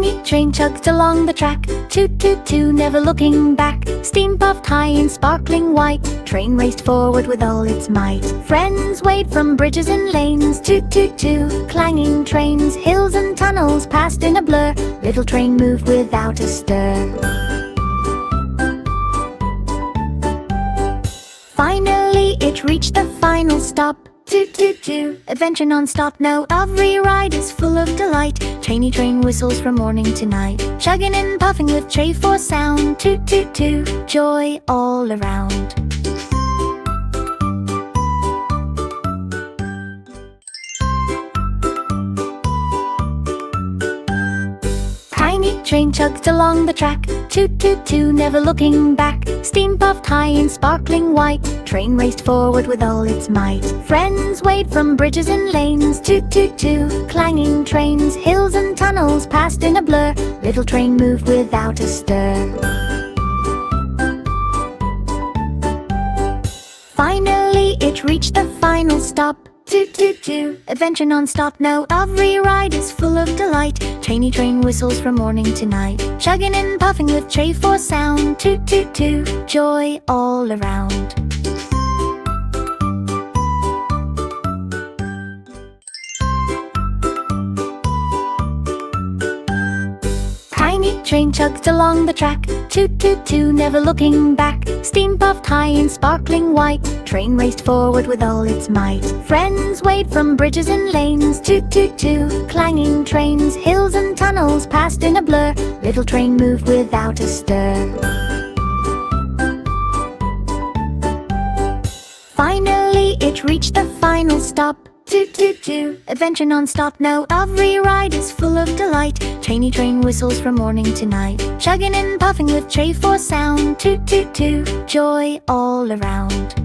Tiny train chugged along the track, toot toot too, never looking back. Steam puffed high in sparkling white, train raced forward with all its might. Friends waved from bridges and lanes, toot toot too, clanging trains. Hills and tunnels passed in a blur, little train moved without a stir. Finally it reached the final stop. Toot toot too, adventure non-stop. No, every ride is full of delight. Tiny train whistles from morning to night, chugging and puffing with cheerful sound. Toot toot too, joy all around. Tiny train chugged along the track, toot toot too, never looking back. Steam puffed high in sparkling white, train raced forward with all its might. Friends waved from bridges and lanes, toot toot too, clanging trains. Hills and tunnels passed in a blur, little train moved without a stir. Finally it reached the final stop. Toot toot too, adventure non-stop. No, every ride is full of delight. Tiny train whistles from morning to night, chugging and puffing with cheerful sound. Toot toot too, joy all around. Tiny train chugged along the track, toot toot too, never looking back. Steam puffed high in sparkling white, train raced forward with all its might. Friends waved from bridges and lanes, toot toot too, clanging trains. Hills and tunnels passed in a blur, little train moved without a stir. Finally it reached the final stop. Toot toot too, adventure non-stop. No, every ride is full of delight. Tiny train whistles from morning to night, chugging and puffing with cheerful sound. Toot toot too, joy all around.